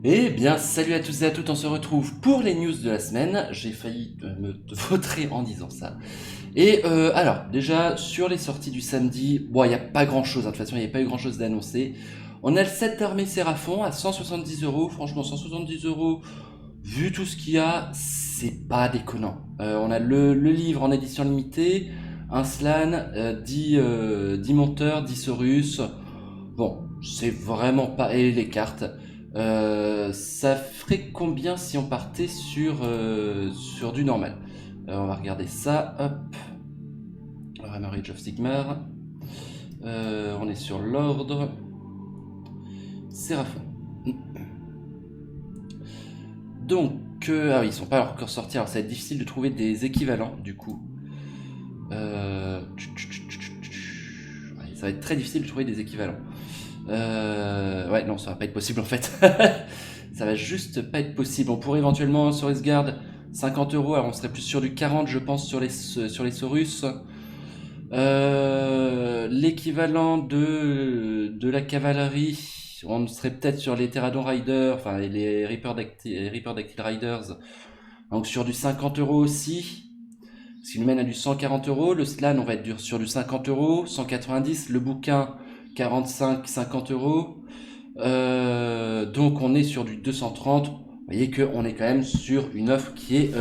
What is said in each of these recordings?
Eh bien, salut à tous et à toutes, on se retrouve pour les news de la semaine. J'ai failli me vautrer en disant ça. Et alors, déjà, sur les sorties du samedi, bon, il n'y a pas grand-chose, hein, de toute façon, il n'y a pas eu grand-chose d'annoncé. On a le set armé Séraphon à 170 euros. Franchement, 170 euros, vu tout ce qu'il y a, c'est pas déconnant. On a le livre en édition limitée, un slan, 10 monteurs, 10 Horus. Bon, c'est vraiment pas... Et les cartes. Ça ferait combien si on partait sur du normal? On va regarder ça. Hop. Age of Sigmar. On est sur l'ordre. Séraphon. Donc, ah oui, ils sont pas encore sortis. Alors, ça va être difficile de trouver des équivalents, du coup. Ouais, ça va être très difficile de trouver des équivalents. Ouais, non, ça va pas être possible en fait. Ça va juste pas être possible. On pourrait éventuellement sur Esgard 50 euros. Alors on serait plus sur du 40, je pense, sur les Saurus. L'équivalent de la cavalerie, on serait peut-être sur les Terradon Riders, enfin les Reaper Dactyl Riders. Donc sur du 50 euros aussi. Ce qui nous mène à du 140 euros. Le slan, on va être sur du 50 euros. 190. Le bouquin, 45-50 euros. Donc on est sur du 230. Vous voyez qu'on est quand même sur une offre qui est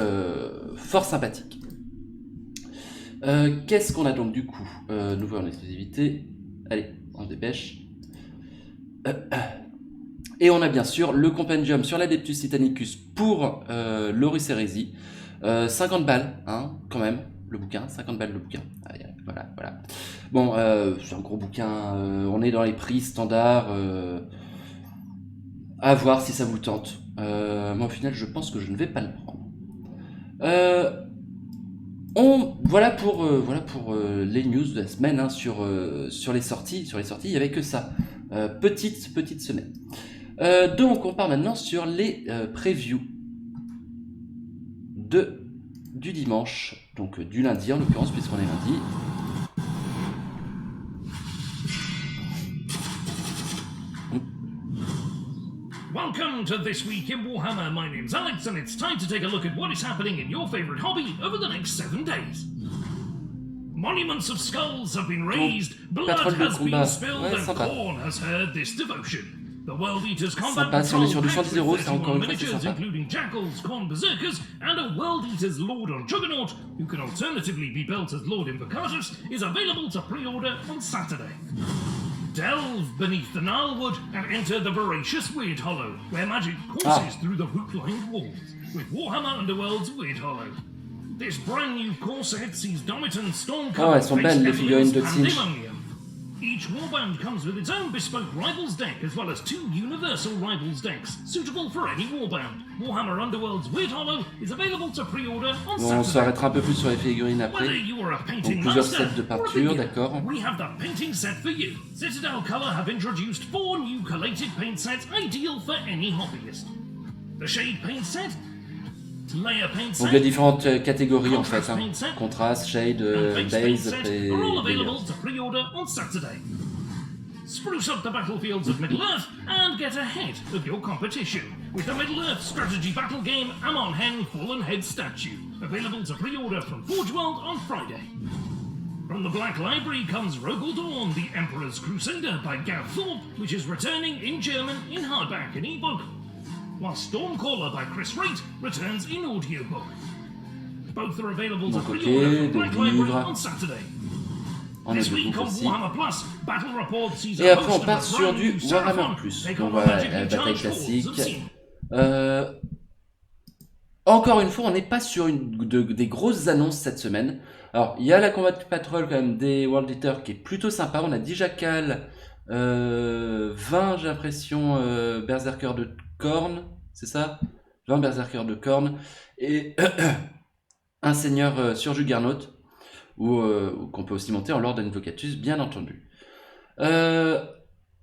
fort sympathique. Qu'est-ce qu'on a donc du coup? Nouveau en exclusivité. Allez, on se dépêche. Et on a bien sûr le compendium sur l'Adeptus Titanicus pour l'Horus Heresy. 50 balles, hein, quand même, le bouquin. 50 balles le bouquin. Voilà, voilà. Bon, c'est un gros bouquin. On est dans les prix standards. À voir si ça vous tente. Moi, au final, je pense que je ne vais pas le prendre. Voilà pour les news de la semaine, hein, sur les sorties. Sur les sorties, il n'y avait que ça. Petite semaine. Donc, on part maintenant sur les previews du dimanche. Donc, du lundi en l'occurrence, puisqu'on est lundi. Welcome to This Week in Warhammer. My name's Alex, and it's time to take a look at what is happening in your favourite hobby over the next 7 days. Monuments of skulls have been raised, blood has been spilled, and Khorne has heard this devotion. The World Eaters combat patrol packed with 31 miniatures, including jackals, Khorne berserkers, and a World Eaters Lord on Juggernaut, who can alternatively be built as Lord Invocatus, is available to pre-order on Saturday. Delve beneath the gnarlwood and enter the voracious Weird Hollow, where magic courses through the root-lined walls, with Warhammer Underworld's Weird Hollow. This brand new core set sees Domiton, Stormcover, and Daemonium. Each warband comes with its own bespoke Rivals deck, as well as 2 universal Rivals decks, suitable for any warband. Warhammer Underworld's Weird Hollow is available to pre-order on Saturday. On s'arrêtera un peu plus sur les figurines après. Donc plusieurs sets de peinture, d'accord. We have the painting set for you. Citadel Color have introduced 4 new collated paint sets ideal for any hobbyist. The Shade paint set, Layer paint set, donc il y a différentes catégories en fait, hein. Contrast, Shade, Base et are all available to pre-order on Saturday. Spruce up the battlefields of Middle-earth and get ahead of your competition with the Middle-earth strategy battle game Amon Hen Fallen Head Statue, available to pre-order from Forge World on Friday. From the Black Library comes Rogel Dawn, the Emperor's Crusader by Gav Thorpe, which is returning in German in hardback and ebook, while Stormcaller by Chris Wright returns in audiobook. Both are available to pre-order from Black Library on Saturday. This week on Warhammer Plus, Battle Report sees et après on part sur du Warhammer Plus. Donc voilà, la bataille classique. Encore une fois, on n'est pas sur des grosses annonces cette semaine. Alors, il y a la Combat Patrol quand même des World Eaters qui est plutôt sympa. On a 10 Jackal, 20 j'ai l'impression Berserker de Khorne, c'est ça? 20 Berserker de Khorne et un seigneur sur Juggernaut ou qu'on peut aussi monter en Lord Invocatus, bien entendu. Ça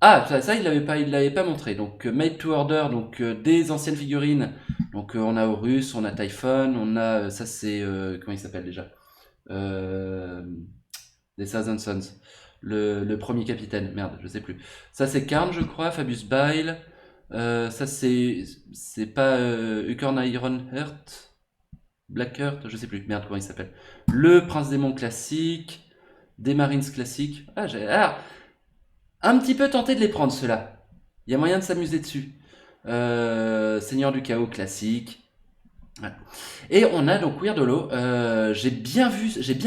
il l'avait pas montré. Donc Made to Order, donc des anciennes figurines. Donc on a Horus, on a Typhon, on a ça c'est comment il s'appelle déjà, des Thousand Sons, le premier capitaine. Merde, je sais plus. Ça c'est Karn, je crois, Fabius Bile. Ça, c'est pas Hukorn Iron Heart, Black Heart, je sais plus. Merde, comment il s'appelle. Le Prince Démon classique, des Marines classiques. Un petit peu tenté de les prendre, ceux-là. Il y a moyen de s'amuser dessus. Seigneur du Chaos classique. Voilà. Et on a donc Weirdolo. J'ai bien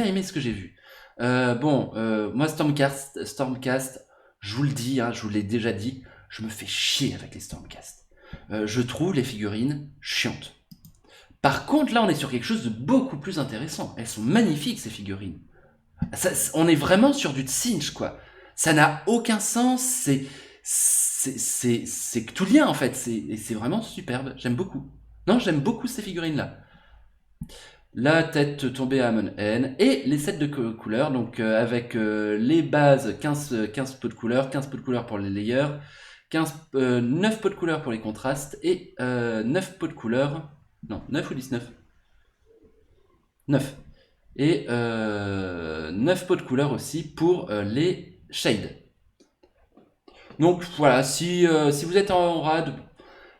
aimé ce que j'ai vu. Moi Stormcast, je vous le dis, hein, je vous l'ai déjà dit, je me fais chier avec les Stormcast. Je trouve les figurines chiantes. Par contre, là, on est sur quelque chose de beaucoup plus intéressant. Elles sont magnifiques, ces figurines. On est vraiment sur du Tsinch, quoi. Ça n'a aucun sens, c'est que tout lien, en fait. C'est vraiment superbe, j'aime beaucoup. Non, j'aime beaucoup ces figurines-là. La tête tombée à Amon N et les sets de couleurs, donc avec les bases 15 pots de couleurs, 15 pots de couleurs pour les layers, 9 pots de couleurs pour les contrastes et 9 pots de couleurs, non, 9 ou 19 9. Et 9 pots de couleurs aussi pour les shades. Donc voilà, si vous êtes en rad,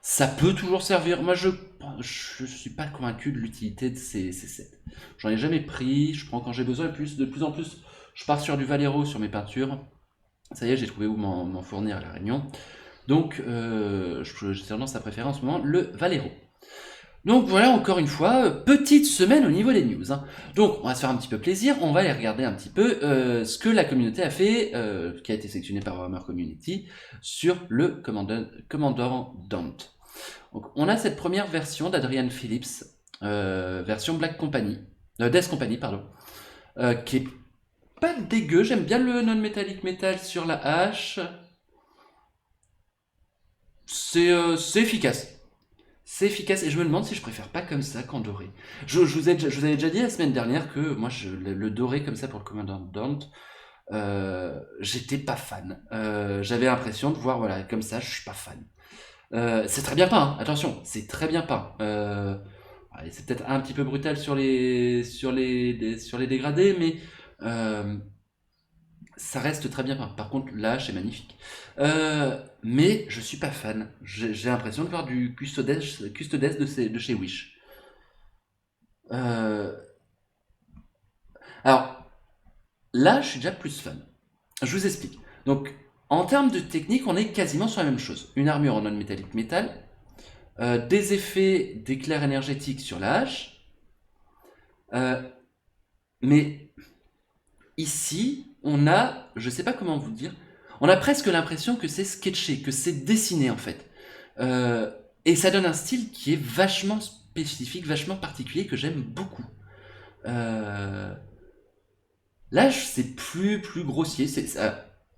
ça peut toujours servir. Moi, je suis pas convaincu de l'utilité de ces sets. J'en ai jamais pris, je prends quand j'ai besoin, et de plus en plus, je pars sur du Valero sur mes peintures. Ça y est, j'ai trouvé où m'en fournir à La Réunion. Donc, j'ai tendance à préférer en ce moment le Valero. Donc voilà, encore une fois, petite semaine au niveau des news. Hein. Donc on va se faire un petit peu plaisir, on va aller regarder un petit peu ce que la communauté a fait, qui a été sélectionné par Warhammer Community, sur le Commandant Dante. Donc on a cette première version d'Adrian Phillips, version Black Company, Death Company, pardon, qui est pas dégueu, j'aime bien le non-metallic metal sur la hache. C'est efficace. C'est efficace et je me demande si je préfère pas comme ça qu'en doré. Je vous avais déjà dit la semaine dernière que moi le doré comme ça pour le Commandant Dante, j'étais pas fan. J'avais l'impression de voir voilà comme ça, je suis pas fan. C'est très bien peint, hein, attention, c'est très bien peint. C'est peut-être un petit peu brutal sur les dégradés, mais ça reste très bien peint. Par contre, l'âge est magnifique. Mais je suis pas fan. J'ai l'impression de voir du Custodes de chez Wish. Alors, là, je suis déjà plus fan. Je vous explique. Donc, en termes de technique, on est quasiment sur la même chose. Une armure en non-métallique métal, des effets d'éclair énergétique sur la hache, mais ici, on a, je sais pas comment vous dire, on a presque l'impression que c'est sketché, que c'est dessiné en fait. Et ça donne un style qui est vachement spécifique, vachement particulier, que j'aime beaucoup. Là, c'est plus grossier.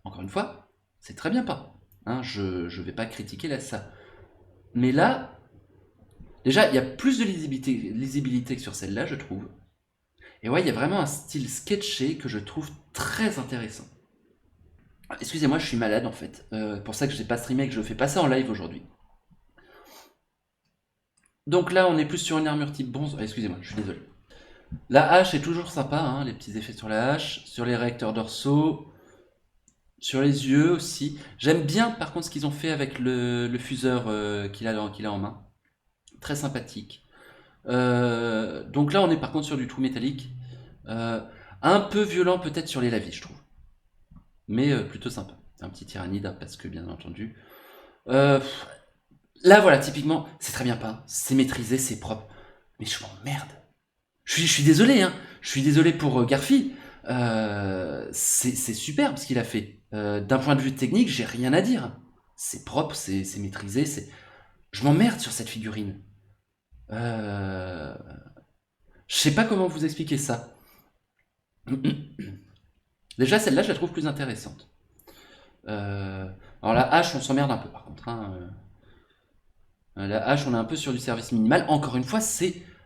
Encore une fois, c'est très bien pas. Hein, je vais pas critiquer là ça. Mais là, déjà, il y a plus de lisibilité que sur celle-là, je trouve. Et ouais, il y a vraiment un style sketché que je trouve très intéressant. Excusez-moi, je suis malade en fait. Pour ça que je n'ai pas streamé et que je fais pas ça en live aujourd'hui. Donc là, on est plus sur une armure type bronze. Excusez-moi, je suis désolé. La hache est toujours sympa, hein, les petits effets sur la hache, sur les réacteurs dorsaux, sur les yeux aussi. J'aime bien par contre ce qu'ils ont fait avec le fuseur qu'il a en main. Très sympathique. Donc là, on est par contre sur du tout métallique. Un peu violent peut-être sur les lavis, je trouve. Mais plutôt sympa. Un petit tyrannide, hein, parce que bien entendu. Là, voilà, typiquement, c'est très bien peint, c'est maîtrisé, c'est propre. Mais je m'emmerde. Je suis désolé, hein. Je suis désolé pour Garfi. C'est superbe ce qu'il a fait. D'un point de vue technique, j'ai rien à dire. C'est propre, c'est maîtrisé, Je m'emmerde sur cette figurine. Je sais pas comment vous expliquer ça. Déjà, celle-là, je la trouve plus intéressante. Alors la hache, on s'emmerde un peu par contre. Hein. La hache, on est un peu sur du service minimal. Encore une fois,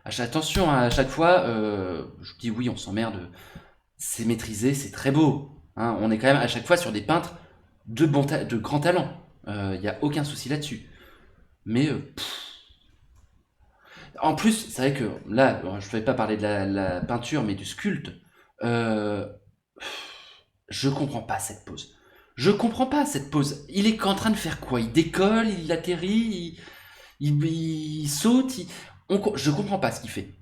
attention, hein, à chaque fois, je dis oui, on s'emmerde. C'est maîtrisé, c'est très beau. Hein. On est quand même à chaque fois sur des peintres de grand talent. Il n'y a aucun souci là-dessus. Mais en plus, c'est vrai que là, je ne vais pas parler de la peinture, mais du sculpte. Je comprends pas cette pose. Je comprends pas cette pose. Il est en train de faire quoi? Il décolle, il atterrit, il saute, je comprends pas ce qu'il fait.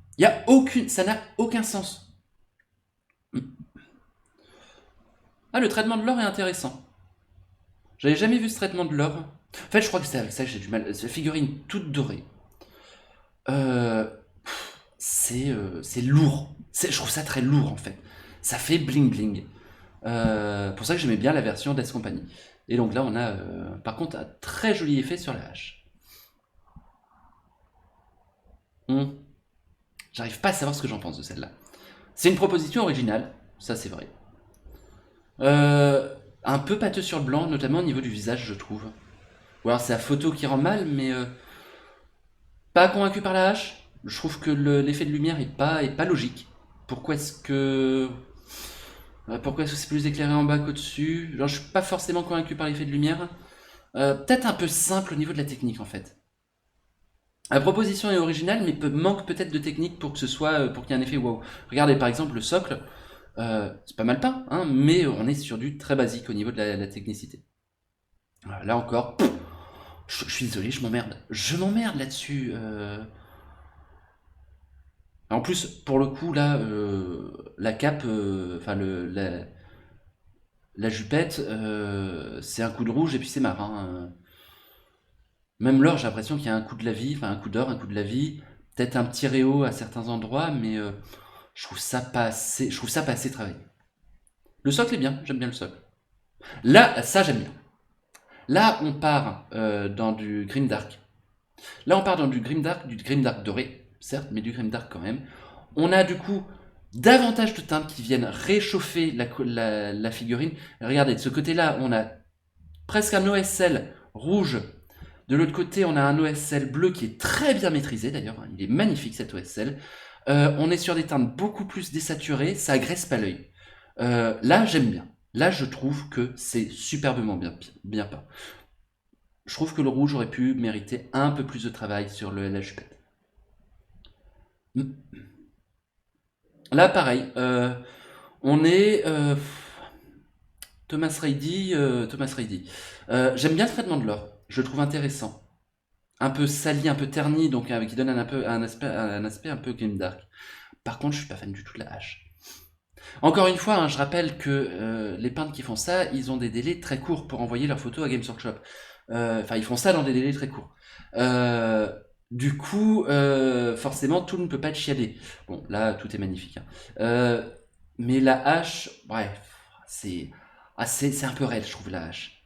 Ça n'a aucun sens. Ah, le traitement de l'or est intéressant. J'avais jamais vu ce traitement de l'or. En fait, je crois que c'est avec ça que j'ai du mal. Cette figurine toute dorée. Euh, c'est lourd. Je trouve ça très lourd en fait. Ça fait bling bling. Pour ça que j'aimais bien la version d'S Company. Et donc là, on a par contre un très joli effet sur la hache. J'arrive pas à savoir ce que j'en pense de celle-là. C'est une proposition originale, ça c'est vrai. Un peu pâteux sur le blanc, notamment au niveau du visage, je trouve. Ou alors c'est la photo qui rend mal, mais pas convaincu par la hache. Je trouve que l'effet de lumière est pas logique. Pourquoi est-ce que c'est plus éclairé en bas qu'au-dessus? Genre, je suis pas forcément convaincu par l'effet de lumière. Peut-être un peu simple au niveau de la technique en fait. La proposition est originale, mais manque peut-être de technique pour que ce soit pour qu'il y ait un effet wow. Regardez par exemple le socle, c'est pas mal peint, hein, mais on est sur du très basique au niveau de la technicité. Voilà, là encore, je suis désolé, je m'emmerde là-dessus. En plus, pour le coup, là, la cape, enfin la jupette, c'est un coup de rouge et puis c'est marre. Hein. Même l'or, j'ai l'impression qu'il y a un coup de la vie, enfin un coup d'or, un coup de la vie, peut-être un petit réo à certains endroits, mais je trouve ça pas assez travaillé. Le socle est bien, j'aime bien le socle. Là, ça j'aime bien. Là, on part dans du grimdark. Là, on part dans du grimdark doré, certes, mais du grimdark quand même. On a du coup davantage de teintes qui viennent réchauffer la figurine. Regardez, de ce côté-là, on a presque un OSL rouge. De l'autre côté, on a un OSL bleu qui est très bien maîtrisé d'ailleurs. Il est magnifique cet OSL. On est sur des teintes beaucoup plus désaturées, ça agresse pas l'œil. Là, j'aime bien. Là, je trouve que c'est superbement bien peint. Je trouve que le rouge aurait pu mériter un peu plus de travail sur la jupette. Là, pareil. On est Thomas Reidy. J'aime bien le traitement de l'or. Je le trouve intéressant. Un peu sali, un peu terni, donc qui donne un aspect un peu grimdark. Par contre, je suis pas fan du tout de la hache. Encore une fois, hein, je rappelle que les peintres qui font ça, ils ont des délais très courts pour envoyer leurs photos à Games Workshop. Enfin, ils font ça dans des délais très courts. Du coup, forcément, tout ne peut pas être chiadé. Bon, là, tout est magnifique. Hein. Mais la hache, bref, c'est un peu raide, je trouve, la hache.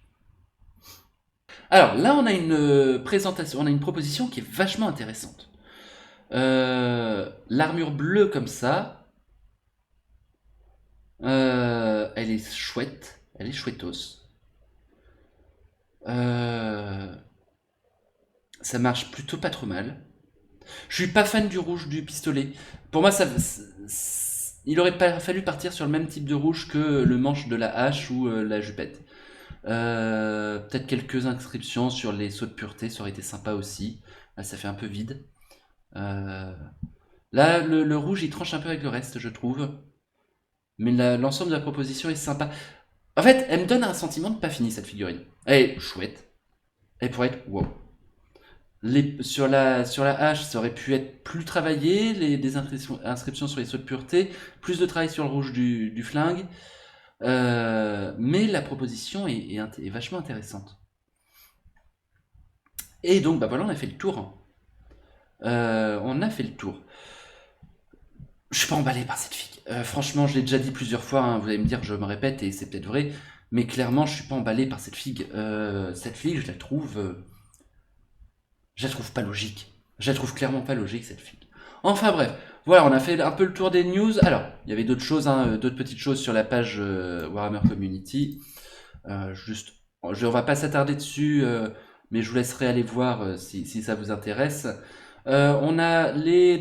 Alors, là, on a une présentation, on a une proposition qui est vachement intéressante. L'armure bleue comme ça, elle est chouette, elle est chouettos. Ça marche plutôt pas trop mal. Je suis pas fan du rouge du pistolet. Pour moi, il aurait pas fallu partir sur le même type de rouge que le manche de la hache ou la jupette. Peut-être quelques inscriptions sur les sauts de pureté, ça aurait été sympa aussi. Là, ça fait un peu vide. Là, le rouge, il tranche un peu avec le reste, je trouve. Mais l'ensemble de la proposition est sympa. En fait, elle me donne un sentiment de pas fini, cette figurine. Elle est chouette. Elle pourrait être wow. Sur la hache, ça aurait pu être plus travaillé, des inscriptions sur les sauts de pureté, plus de travail sur le rouge du flingue. Mais la proposition est vachement intéressante. Et donc, bah voilà, on a fait le tour. On a fait le tour. Je suis pas emballé par cette figue. Franchement, je l'ai déjà dit plusieurs fois, hein, vous allez me dire que je me répète et c'est peut-être vrai, mais clairement, je suis pas emballé par cette figue. Cette figue, je la trouve pas logique. Je la trouve clairement pas logique, cette figue. Enfin bref, voilà, on a fait un peu le tour des news. Alors, il y avait d'autres choses, hein, d'autres petites choses sur la page Warhammer Community. On va pas s'attarder dessus, mais je vous laisserai aller voir si ça vous intéresse. On a les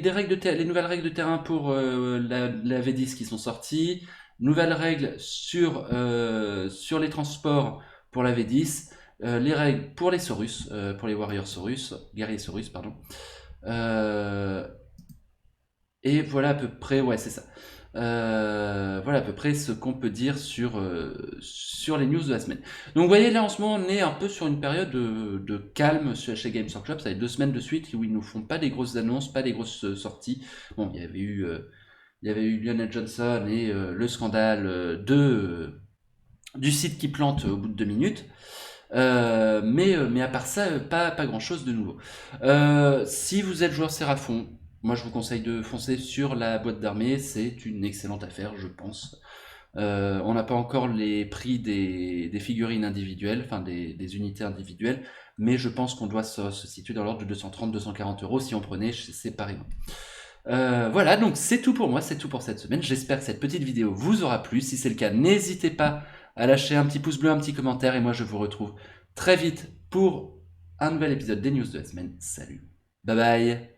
nouvelles règles de terrain pour la V10 qui sont sorties. Nouvelles règles sur les transports pour la V10. Les règles pour les Saurus, pour les Warriors Saurus, guerriers Saurus, pardon. Et voilà à peu près, ouais, c'est ça. Voilà à peu près ce qu'on peut dire sur les news de la semaine. Donc vous voyez là en ce moment on est un peu sur une période de calme chez Games Workshop. Ça fait 2 semaines de suite où ils nous font pas des grosses annonces, pas des grosses sorties. Bon, il y avait eu Lionel Johnson et le scandale du site qui plante au bout de 2 minutes. Mais à part ça, pas grand chose de nouveau. Si vous êtes joueur Seraphon, moi je vous conseille de foncer sur la boîte d'armée, c'est une excellente affaire, je pense. On n'a pas encore les prix des figurines individuelles, enfin des unités individuelles, mais je pense qu'on doit se situer dans l'ordre de 230-240 euros si on prenait séparément. Voilà, donc c'est tout pour moi, c'est tout pour cette semaine. J'espère que cette petite vidéo vous aura plu. Si c'est le cas, n'hésitez pas à lâcher un petit pouce bleu, un petit commentaire, et moi je vous retrouve très vite pour un nouvel épisode des news de la semaine. Salut, bye bye.